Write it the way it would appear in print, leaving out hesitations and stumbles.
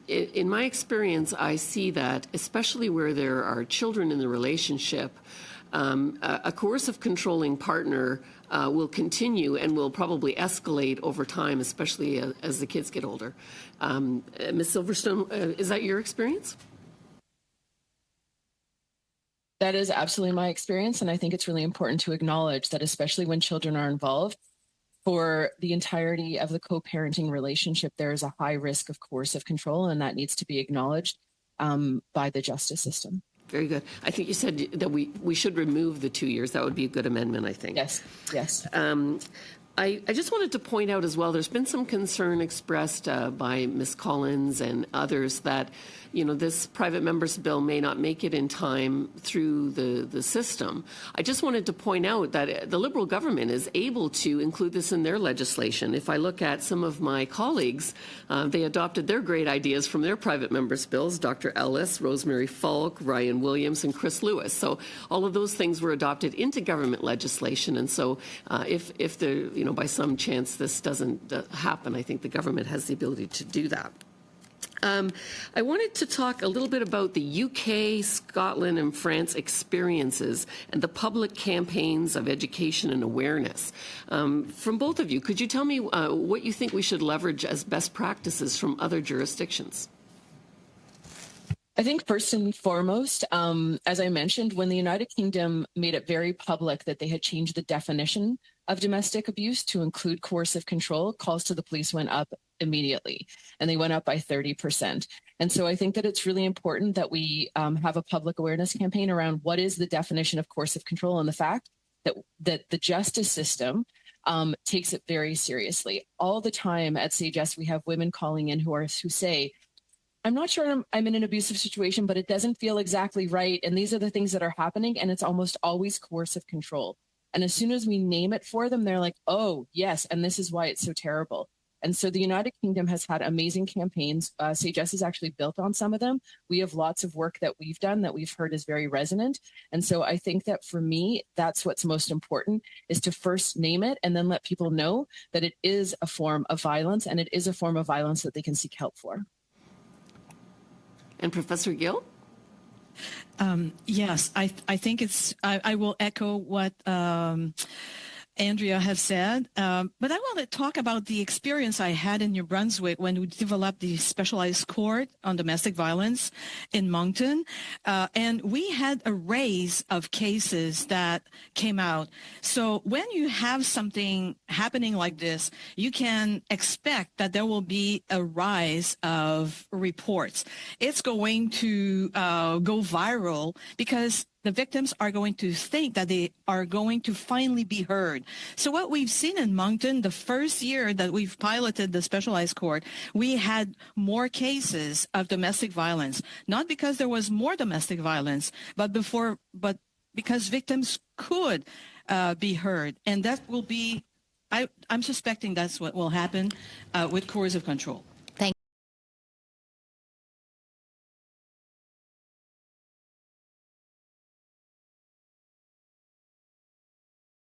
In my experience, I see that, especially where there are children in the relationship, a coercive controlling partner will continue and will probably escalate over time, especially as the kids get older. Ms. Silverstone, is that your experience? That is absolutely my experience, and I think it's really important to acknowledge that, especially when children are involved, for the entirety of the co-parenting relationship, there is a high risk of coercive control, and that needs to be acknowledged by the justice system. Very good. I think you said that we should remove the 2 years. That would be a good amendment, I think. Yes, yes. I just wanted to point out as well, there's been some concern expressed by Ms. Collins and others that, you know, this private member's bill may not make it in time through the system. I just wanted to point out that the Liberal government is able to include this in their legislation. If I look at some of my colleagues, they adopted their great ideas from their private members' bills, Dr. Ellis, Rosemary Falk, Ryan Williams, and Chris Lewis. So all of those things were adopted into government legislation. And so if the, you know, by some chance this doesn't happen, I think the government has the ability to do that. I wanted to talk a little bit about the UK, Scotland, and France experiences and the public campaigns of education and awareness. From both of you, could you tell me what you think we should leverage as best practices from other jurisdictions? I think first and foremost, as I mentioned, when the United Kingdom made it very public that they had changed the definition of domestic abuse to include coercive control, calls to the police went up immediately, and they went up by 30%. And so I think that it's really important that we have a public awareness campaign around what is the definition of coercive control and the fact that the justice system takes it very seriously. All the time at SAGES, we have women calling in who say, I'm not sure I'm in an abusive situation, but it doesn't feel exactly right. And these are the things that are happening. And it's almost always coercive control. And as soon as we name it for them, they're like, oh, yes. And this is why it's so terrible. And so the United Kingdom has had amazing campaigns. SAGES is actually built on some of them. We have lots of work that we've done that we've heard is very resonant. And so I think that for me, that's what's most important, is to first name it and then let people know that it is a form of violence, and it is a form of violence that they can seek help for. And Professor Gill? Yes, I think I will echo what Andrea has said, but I want to talk about the experience I had in New Brunswick when we developed the specialized court on domestic violence in Moncton, and we had a raise of cases that came out. So when you have something happening like this, you can expect that there will be a rise of reports. It's going to go viral because the victims are going to think that they are going to finally be heard. So what we've seen in Moncton, the first year that we've piloted the specialized court, we had more cases of domestic violence, not because there was more domestic violence, but because victims could be heard. And that will be, I'm suspecting that's what will happen with coercive control.